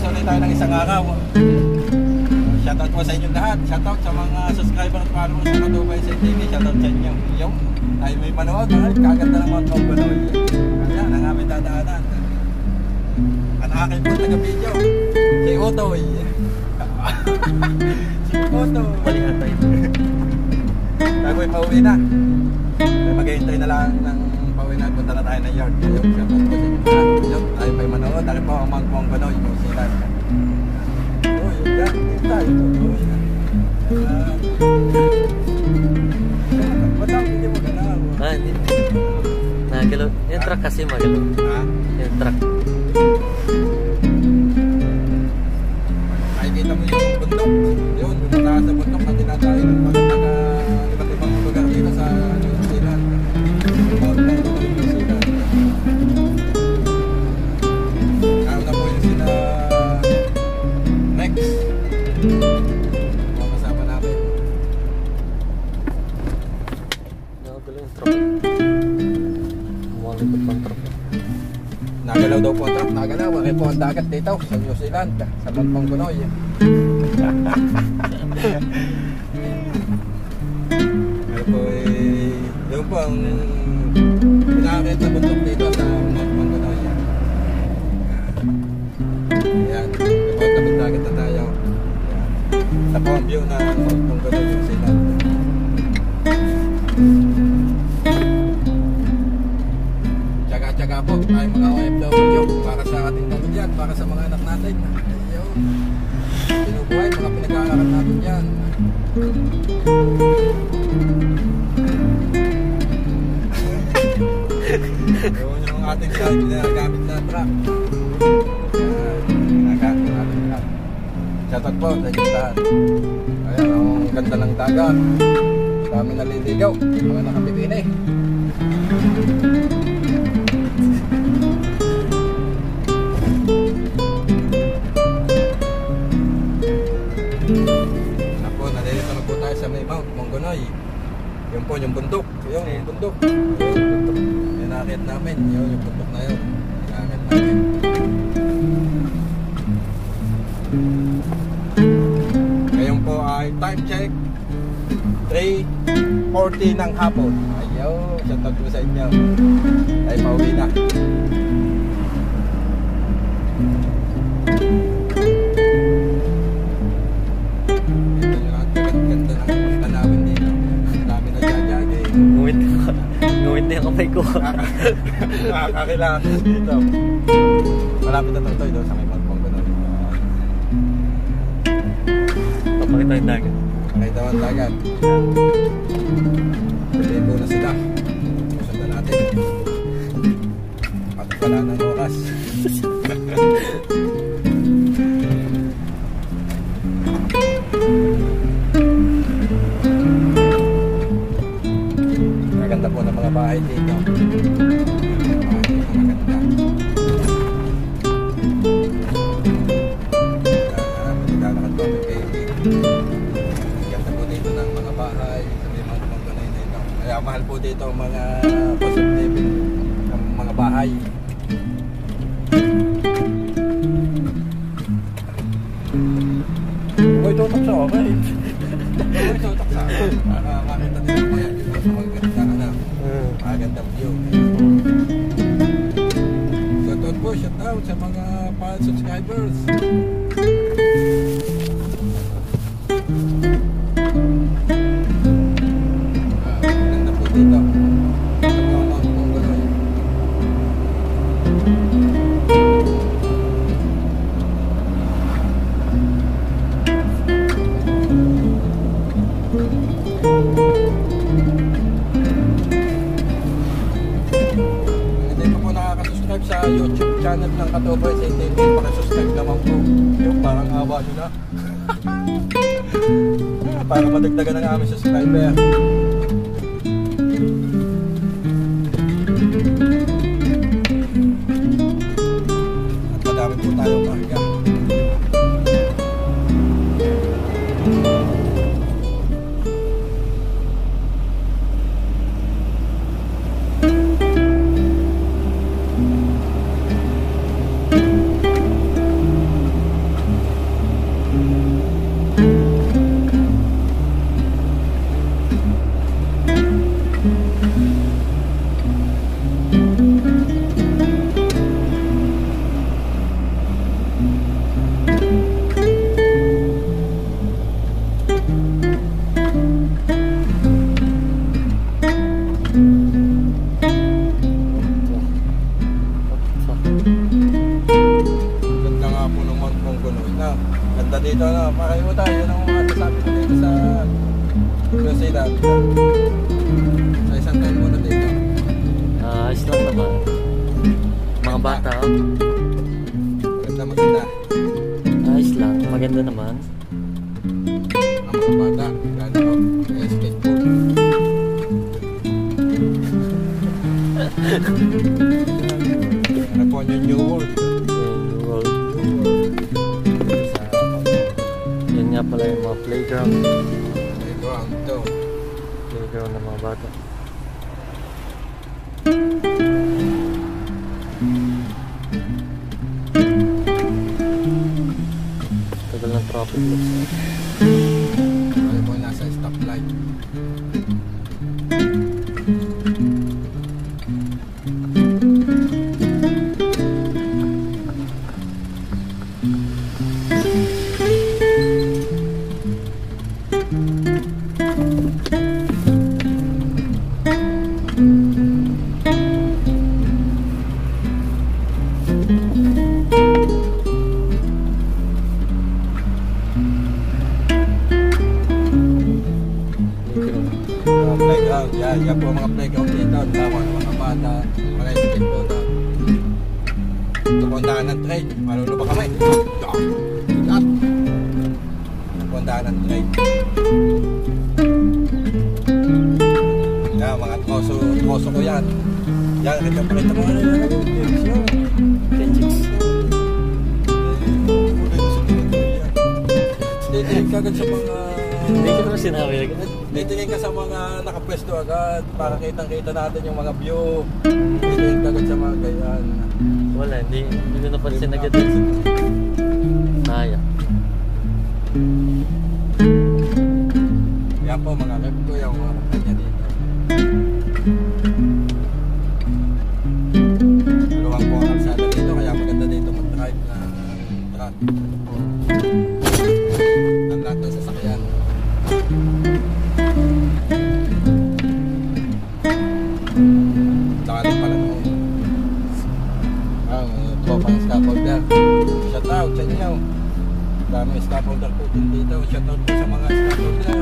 magpause ulit tayo ng isang araw. Shoutout po sa inyong lahat. Shoutout sa mga subscriber at followers sa Katubay sa TV. Shoutout sa inyo. Yung tayo may manood. Kaganda ng mga pangpanood. Ayan, ang aming dadaanan. Ang aking po taga-video, si Otoy. Si Otoy. Balikan tayo. Tayo ay pauwi na. Maghihintay na lang ng pauwi na. Punta na tayo ng yard. Yung shoutout po sa inyo lahat. Yung tayo may manood. Tayo po ang mga pangpanood. Yung sila. Yan, tayo. Ba't ang hindi mo ganaw? Hindi. Nagalaw. Yung truck kasi magalaw. Ha? Yung truck. Ay, kita mo yung bundok. Yun, pumunta sa bundok na tinatayo ng mga iba't ibang lugar dito sa New Zealand. New Zealand. Kaya na po yung sila Rex. Mga kasama namin. Nagalaw yung truck. Malikot pang truck. Nagalaw daw po ang truck. Nagalaw. Wala po ang dagat dito sa New Zealand. Sa Bantong Gunoy. Ano po eh. Yung po ang pinakakit na bundok dito sa Bantong Gunoy. Ayan. Yung po tabing dagat na tayo. Ito po ang view na Bantong Gunoy New Zealand. Tsaga-tsaga po tayo mga OFW para sa ating pamilya, para sa mga anak natin. Ayun. Pinubuhay, mga pinag-aaralan natin yan. Ayun yung ating ginagamit na truck. Ginagamit natin truck. Shoutout po sa inyo lahat. Ayan, ang ganda ng dagat. Dami naliligaw, mga nakapipini. Ako, nalilito na po tayo sa may Mount Maunganui. Yun po yung bundok. Yun yung bundok. Yung nakakit namin. Yun yung bundok na yun. Nakakit namin. Ngayon po ay time check 3:40 ng hapon. Ayaw, shoutout po sa inyo. Ay pauwi na. Ito yung ganda ng punta namin dito. Ang dami na jajaging. Nguwit na yung kamay ko. Nakakakilala dito. Malapit na Totoy doon sa may Bantong Gunoy. Papakita yung dagat. Pakita ang dagat. Pilipo na sila. Susundan natin. At wala ng oras. Maganda po ng mga bahay dito. Maganda. Naglalakad po may baby. Maganda po dito ng mga bahay sa may mga Maunganui dito. Kaya mahal po dito ang mga cost of living ng mga bahay. Uy, tutok sa okay. Uy, tutok sa akin. Para makita nila po yan dito sa maganda na. Magandang view. Shoutout po, shoutout sa mga subscribers. Maganda po dito. Subscribe sa YouTube channel ng Katubay sa TV. Paki-subscribe naman po. Yung parang awa nyo na. Para madagdagan ng aming subscriber. At madami po tayong karga. No, ganda dito, no? Pakayuta, yun ang mga sasabi ko dito sa Lucida. Sa isang taon muna dito. Ayos lang naman. Mga bata, oh. Maganda maganda. Ayos lang, maganda naman. Ang mga bata, gano'n, skateboard. Ano po yung New World? New World. Yan nga pala yung mga playground. Playground to. Playground ng mga bata. Tagal ng traffic lights. Ano po nasa stoplight? Playground, yan po mga playground dito. Tama ng mga bata, mga skateboard. Tupuntahan ng train, malulu ba kami? Ikat! Tupuntahan ng train. Yan, mga troso ko yan. Yan, pakita mo ano yan. Kenjiks. Titingin ka agad sa mga... Hindi ko naman sinabi agad. Titingin ka sa mga nakapwesto agad para kitang-kita natin yung mga view. Titingin ka agad sa mga ganyan. Wala, hindi ko napansin agad. Naya. Yan po mga rep ko yung mga kanya dito. Maluwang po ang kalsada dito kaya maganda dito mag-drive na truck. Ang lahat ng sasakyan. Saka rin pala nung tropang scaffolder. Shout out sa inyo. Dami scaffolder po din dito. Shout out po sa mga scaffolder.